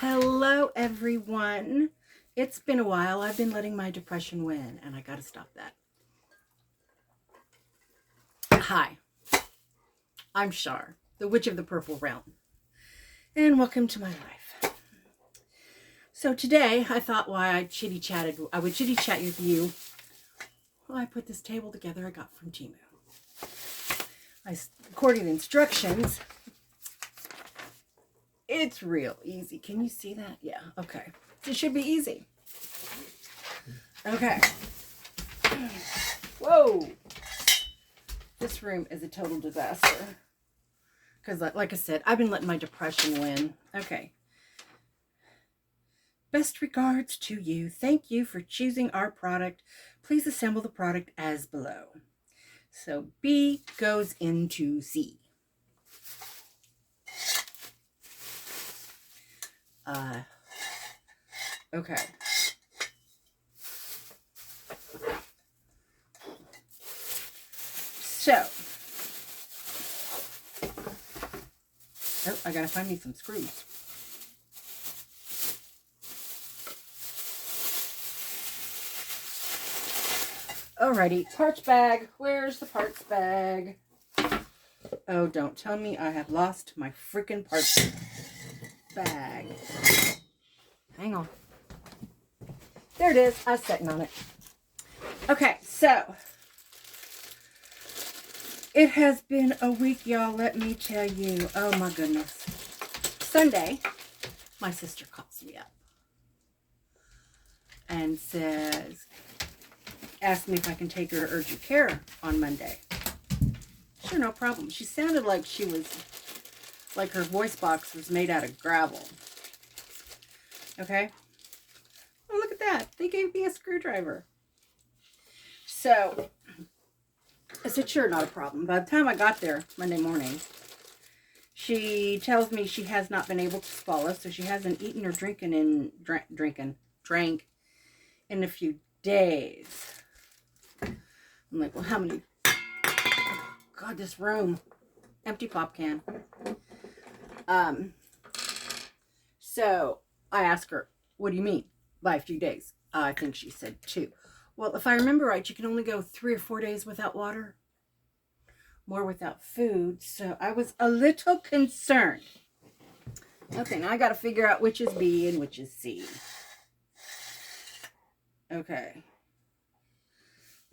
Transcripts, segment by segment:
Hello, everyone. It's been a while. I've been letting my depression win, and I gotta stop that. Hi, I'm Shar, the Witch of the Purple Realm, and welcome to my life. So today, I thought I would chitty chat with you while I put this table together I got from Temu. According to the instructions, it's real easy. Can you see that? Yeah, okay. It should be easy. Okay. Whoa. This room is a total disaster. Because, like I said, I've been letting my depression win. Okay. Best regards to you. Thank you for choosing our product. Please assemble the product as below. So B goes into C. Okay. So, I gotta find me some screws. Alrighty, parts bag. Where's the parts bag? Oh, don't tell me I have lost my freaking parts bag. Hang on. There it is. I was sitting on it. Okay, so it has been a week, y'all. Let me tell you. Oh, my goodness. Sunday, my sister calls me up and asks me if I can take her to urgent care on Monday. Sure, no problem. She sounded like her voice box was made out of gravel. Okay? Oh, look at that. They gave me a screwdriver. So, I said, sure, not a problem. By the time I got there Monday morning, she tells me she has not been able to swallow, so she hasn't eaten or drank in a few days. I'm like, well, how many? God, this room. Empty pop can. So I asked her, what do you mean by a few days? I think she said 2. Well, if I remember right, you can only go 3 or 4 days without water, more without food. So I was a little concerned. Okay, now I got to figure out which is B and which is C. Okay.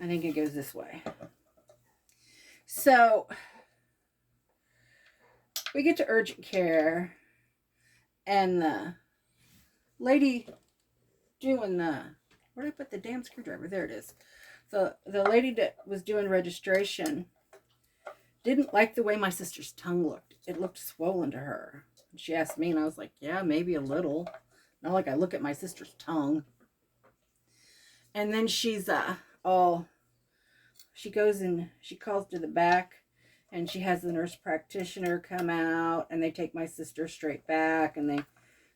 I think it goes this way. So we get to urgent care, and the lady doing where did I put the damn screwdriver? There it is. The lady that was doing registration didn't like the way my sister's tongue looked. It looked swollen to her. She asked me, and I was like, yeah, maybe a little. Not like I look at my sister's tongue. And then she's she goes and she calls to the back, and she has the nurse practitioner come out, and they take my sister straight back, and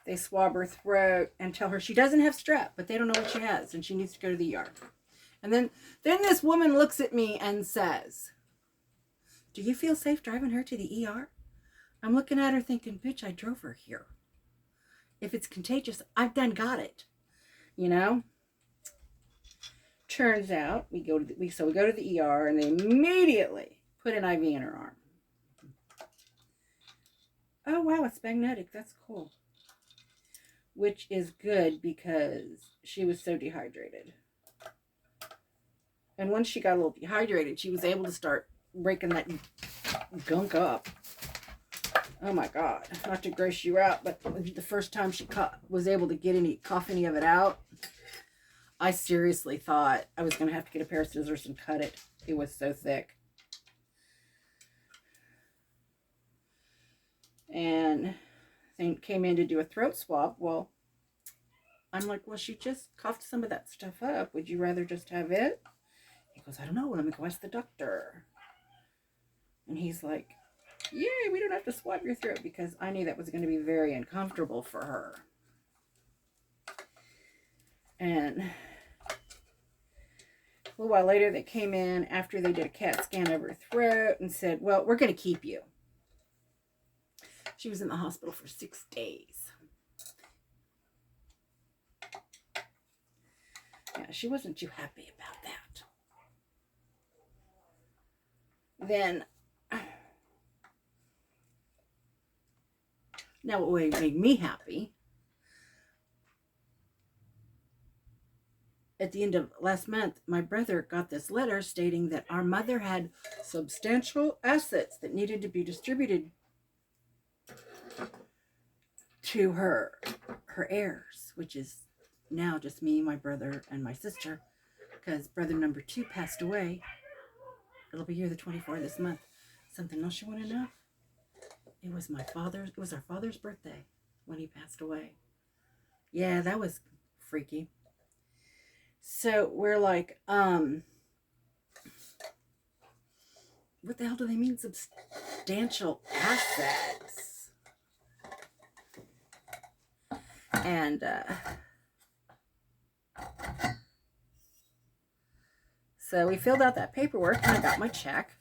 they swab her throat and tell her she doesn't have strep, but they don't know what she has, and she needs to go to the ER. And then this woman looks at me and says, do you feel safe driving her to the ER? I'm looking at her thinking, bitch, I drove her here. If it's contagious, I've done got it. You know? Turns out, we go to the ER, and they immediately put an IV in her arm. Oh, wow, it's magnetic. That's cool. Which is good because she was so dehydrated. And once she got a little dehydrated, she was able to start breaking that gunk up. Oh my God, not to gross you out, but the first time she was able to cough any of it out, I seriously thought I was going to have to get a pair of scissors and cut it. It was so thick. And they came in to do a throat swab. Well, I'm like, well, she just coughed some of that stuff up. Would you rather just have it? He goes, I don't know. Let me go ask the doctor. And he's like, yay, we don't have to swab your throat, because I knew that was going to be very uncomfortable for her. And a little while later, they came in after they did a CAT scan of her throat and said, well, we're going to keep you. She was in the hospital for 6 days. Yeah, she wasn't too happy about that. Then, now what made me happy, at the end of last month, my brother got this letter stating that our mother had substantial assets that needed to be distributed to her heirs, which is now just me, my brother, and my sister, because brother number 2 passed away. It'll be here the 24th this month. Something else you want to know? It was our father's birthday when he passed away. Yeah, that was freaky. So we're like, what the hell do they mean substantial assets? And so we filled out that paperwork, and I got my check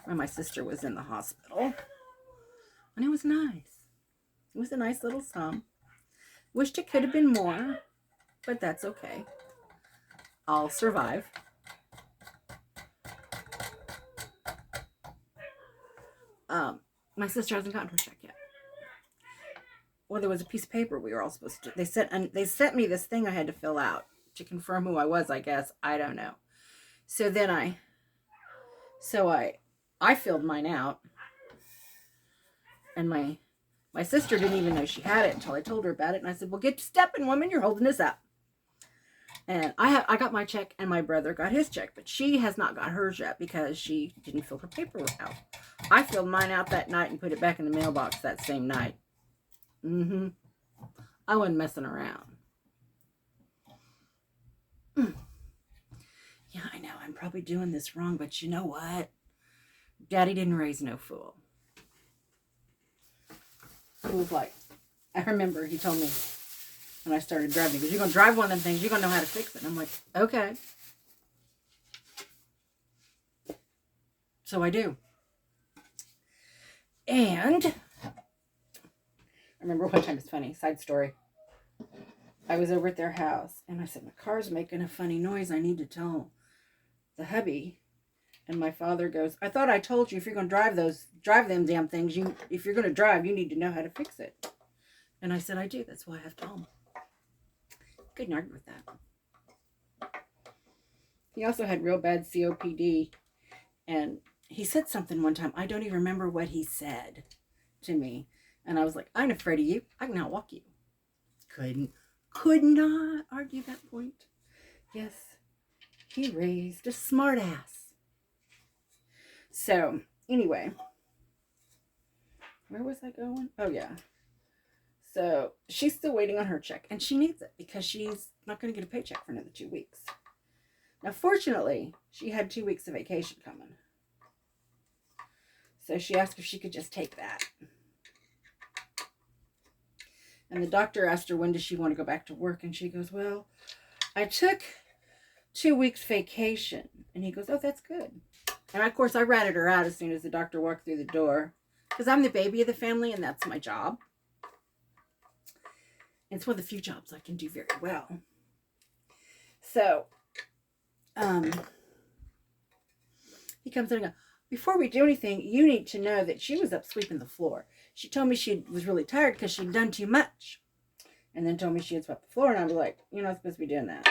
when my sister was in the hospital. And it was nice. It was a nice little sum. Wished it could have been more, but that's okay. I'll survive. My sister hasn't gotten her check yet. Well, there was a piece of paper we were all supposed to. They sent me this thing I had to fill out to confirm who I was, I guess. I don't know. So then I filled mine out, and my sister didn't even know she had it until I told her about it. And I said, "Well, get to stepping, woman. You're holding this up." And I got my check, and my brother got his check, but she has not got hers yet because she didn't fill her paperwork out. I filled mine out that night and put it back in the mailbox that same night. I wasn't messing around. Yeah, I know, I'm probably doing this wrong, but you know what? Daddy didn't raise no fool. It was like, I remember he told me when I started driving, because you're going to drive one of them things, you're going to know how to fix it. And I'm like, okay. So I do. And I remember one time, it's funny, side story. I was over at their house, and I said, my car's making a funny noise. I need to tell the hubby. And my father goes, I thought I told you if you're going to drive them damn things, if you're going to drive, you need to know how to fix it. And I said, I do. That's why I have to tell him. Couldn't argue with that. He also had real bad COPD. And he said something one time. I don't even remember what he said to me. And I was like, I'm afraid of you. I can outwalk you. Could not argue that point. Yes, he raised a smart ass. So, anyway. Where was I going? Oh, yeah. So, she's still waiting on her check. And she needs it because she's not going to get a paycheck for another 2 weeks. Now, fortunately, she had 2 weeks of vacation coming. So, she asked if she could just take that. And the doctor asked her, when does she want to go back to work? And she goes, well, I took 2 weeks vacation. And he goes, oh, that's good. And of course, I ratted her out as soon as the doctor walked through the door. Because I'm the baby of the family, and that's my job. And it's one of the few jobs I can do very well. So, he comes in and goes, before we do anything, you need to know that she was up sweeping the floor. She told me she was really tired because she'd done too much. And then told me she had swept the floor. And I was like, you're not supposed to be doing that.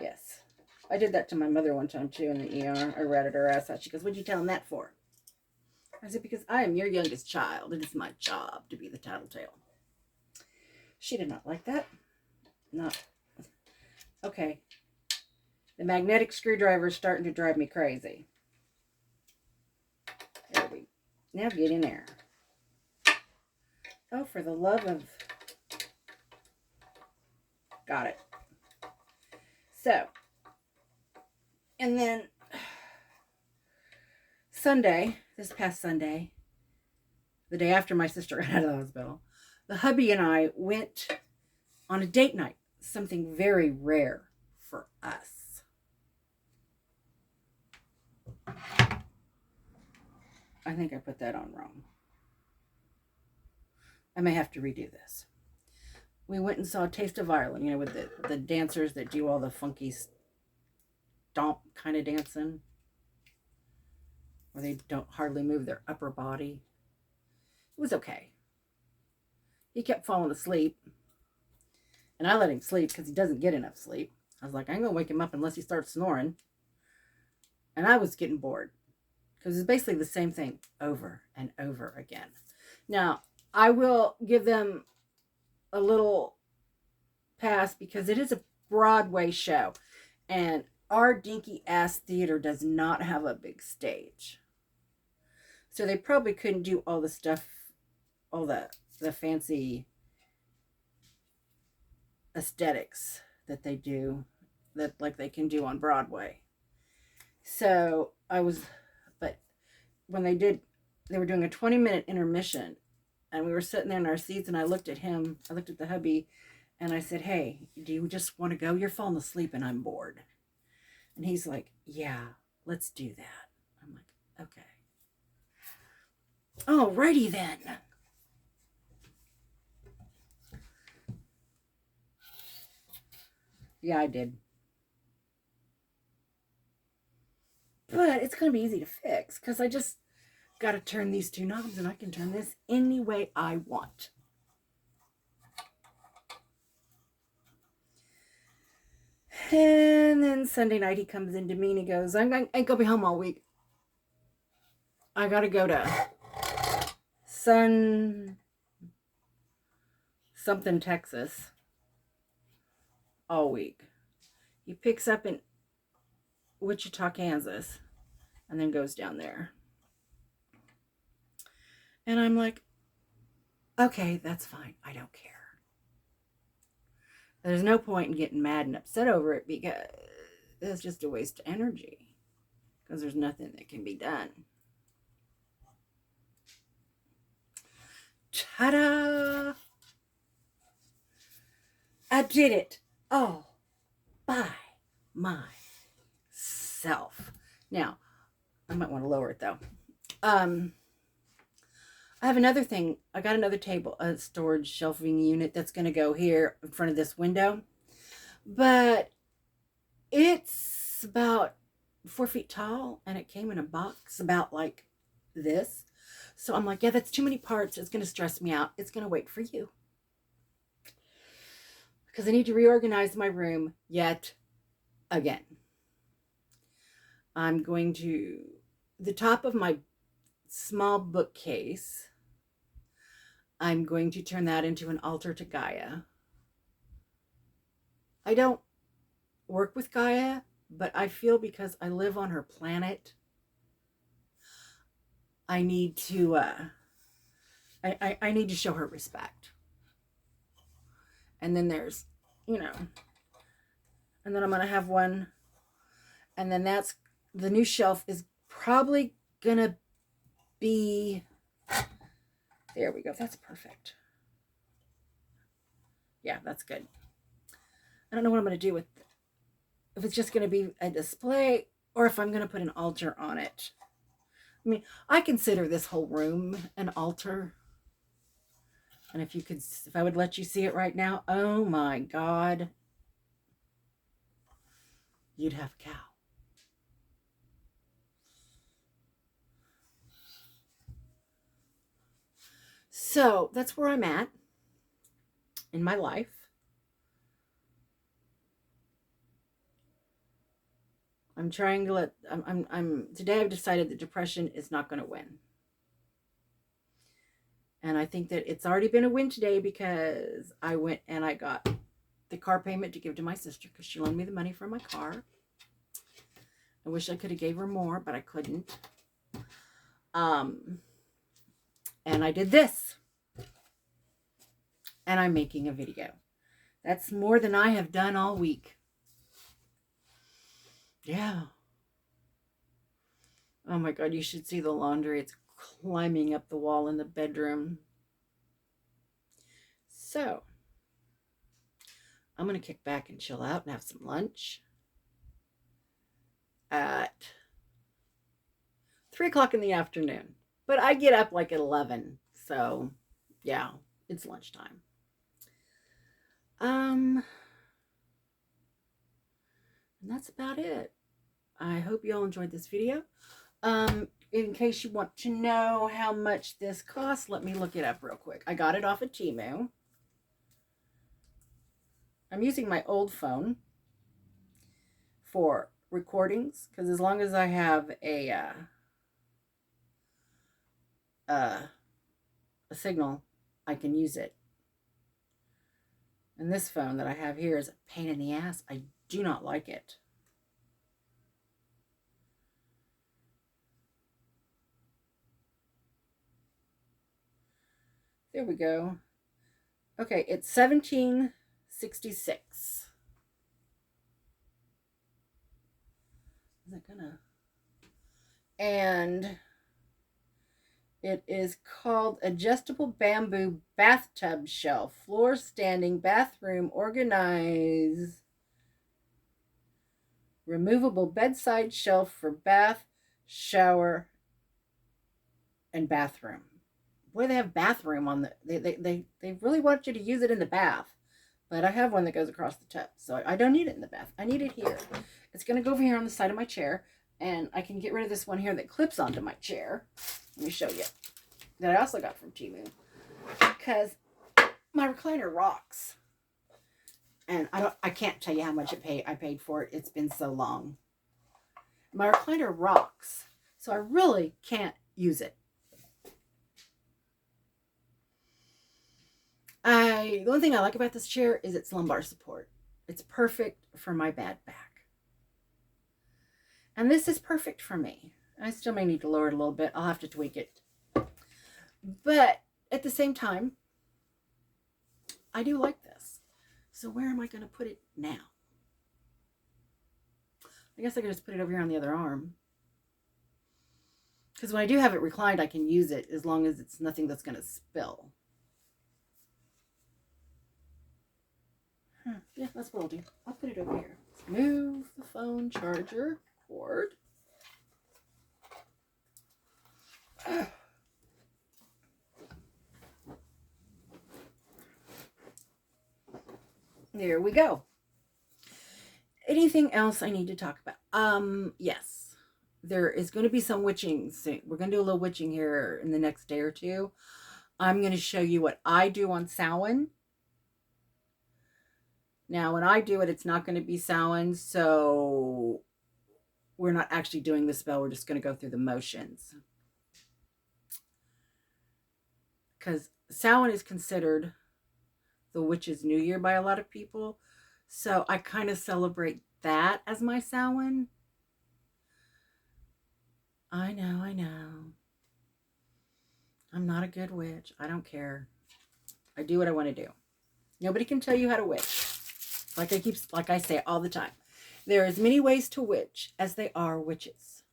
Yes. I did that to my mother one time, too, in the ER. I ratted her ass out. She goes, what'd you tell him that for? I said, because I am your youngest child. It is my job to be the tattletale. She did not like that. No. Okay. The magnetic screwdriver is starting to drive me crazy. There we go. Now get in there. Oh, for the love of... Got it. So. And then Sunday, this past Sunday, the day after my sister got out of the hospital, the hubby and I went on a date night. Something very rare for us. I think I put that on wrong. I may have to redo this. we went and saw Taste of Ireland, you know, with the dancers that do all the funky stomp kind of dancing, where they don't hardly move their upper body. It was okay. He kept falling asleep, and I let him sleep because he doesn't get enough sleep. I was like, I ain't gonna wake him up unless he starts snoring. And I was getting bored because it's basically the same thing over and over again. Now, I will give them a little pass because it is a Broadway show, and our dinky ass theater does not have a big stage. So they probably couldn't do all the stuff, all the fancy aesthetics that they do, that like they can do on Broadway. So but when they were doing a 20-minute intermission, and we were sitting there in our seats, and I looked at the hubby, and I said, hey, do you just want to go? You're falling asleep and I'm bored. And he's like, yeah, let's do that. I'm like, okay. Alrighty then. Yeah, I did. But it's going to be easy to fix because I just got to turn these two knobs, and I can turn this any way I want. And then Sunday night he comes into me and he goes, I ain't going to be home all week. I got to go to something, Texas all week. He picks up in Wichita, Kansas, and then goes down there. And I'm like, okay, that's fine. I don't care. There's no point in getting mad and upset over it because it's just a waste of energy because there's nothing that can be done. Ta-da! I did it all by myself. Now, I might want to lower it though. I have another thing. I got another table, a storage shelving unit that's going to go here in front of this window. But it's about 4 feet tall, and it came in a box about like this. So I'm like, yeah, that's too many parts. It's going to stress me out. It's going to wait for you. Because I need to reorganize my room yet again. I'm going to, the top of my small bookcase, I'm going to turn that into an altar to Gaia. I don't work with Gaia, but I feel because I live on her planet, I need to I need to show her respect. And then there's, and then I'm going to have one, and then that's, the new shelf is probably going to be, there we go. That's perfect. Yeah, that's good. I don't know what I'm going to do with it. If it's just going to be a display or if I'm going to put an altar on it. I mean, I consider this whole room an altar. And if I would let you see it right now, oh my God, you'd have a cow. So that's where I'm at in my life. I'm trying to today I've decided that depression is not going to win. And I think that it's already been a win today because I went and I got the car payment to give to my sister because she loaned me the money for my car. I wish I could have gave her more, but I couldn't. And I did this. And I'm making a video. That's more than I have done all week. Yeah. Oh my God, you should see the laundry. It's climbing up the wall in the bedroom. So, I'm going to kick back and chill out and have some lunch at 3 o'clock in the afternoon. But I get up like at 11. So, yeah, it's lunchtime. And that's about it. I hope you all enjoyed this video. In case you want to know how much this costs, let me look it up real quick. I got it off of Temu. I'm using my old phone for recordings because as long as I have a signal, I can use it. And this phone that I have here is a pain in the ass. I do not like it. There we go. Okay, it's $17.66. Is it gonna? And it is called Adjustable Bamboo Bathtub Shelf, Floor Standing Bathroom Organize. Removable bedside shelf for bath, shower, and bathroom. Boy, they have bathroom on the. They really want you to use it in the bath. But I have one that goes across the tub, so I don't need it in the bath. I need it here. It's going to go over here on the side of my chair, and I can get rid of this one here that clips onto my chair. Let me show you. That I also got from Temu. Because my recliner rocks. And I can't tell you how much I paid for it. It's been so long. My recliner rocks, so I really can't use it. The only thing I like about this chair is its lumbar support. It's perfect for my bad back. And this is perfect for me. I still may need to lower it a little bit. I'll have to tweak it. But at the same time, I do like this. So where am I going to put it now? I guess I could just put it over here on the other arm. Because when I do have it reclined, I can use it as long as it's nothing that's going to spill. Yeah, that's what I'll do. I'll put it over here. Let's move the phone charger cord. There we go. Anything else I need to talk about? Yes. There is going to be some witching soon. We're going to do a little witching here in the next day or two. I'm going to show you what I do on Samhain. Now, when I do it, it's not going to be Samhain, so we're not actually doing the spell. We're just going to go through the motions. Because Samhain is considered the witch's new year by a lot of people. So I kind of celebrate that as my Samhain. I know. I'm not a good witch. I don't care. I do what I want to do. Nobody can tell you how to witch. Like I say all the time. There are as many ways to witch as they are witches.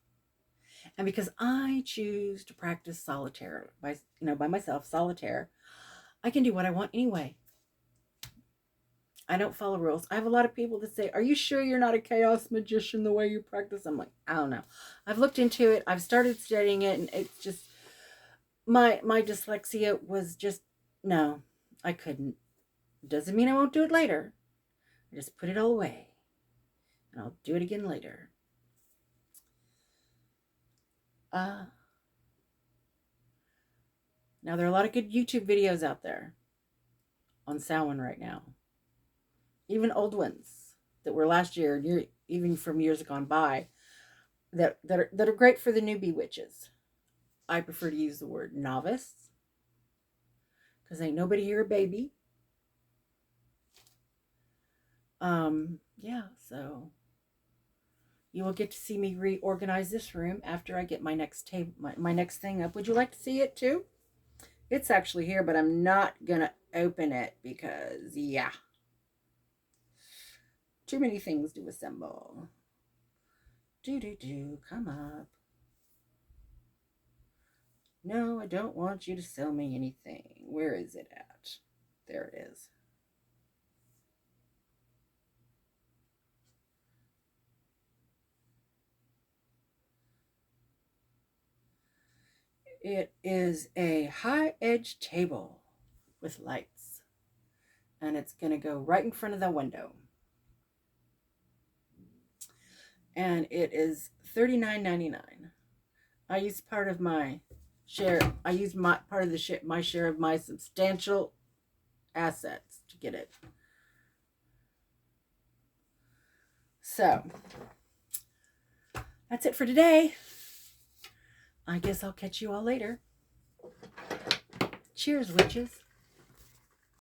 And because I choose to practice solitaire by myself, solitaire, I can do what I want anyway. I don't follow rules. I have a lot of people that say, "Are you sure you're not a chaos magician the way you practice?" I'm like, I don't know. I've looked into it. I've started studying it, and it's just my dyslexia was just no, I couldn't. Doesn't mean I won't do it later. I just put it all away, and I'll do it again later. Now there are a lot of good YouTube videos out there on Samhain right now. Even old ones that were last year, even from years gone by, that are great for the newbie witches. I prefer to use the word novice because ain't nobody here a baby. Yeah, so you will get to see me reorganize this room after I get my next table, my next thing up. Would you like to see it too? It's actually here, but I'm not gonna open it because, yeah, too many things to assemble. Come up. No, I don't want you to sell me anything. Where is it at? There it is. It is a high edge table with lights. and it's going to go right in front of the window. And it is $39.99. I used part of my share. I used my part of the my share of my substantial assets to get it. So that's it for today. I guess I'll catch you all later. Cheers, witches.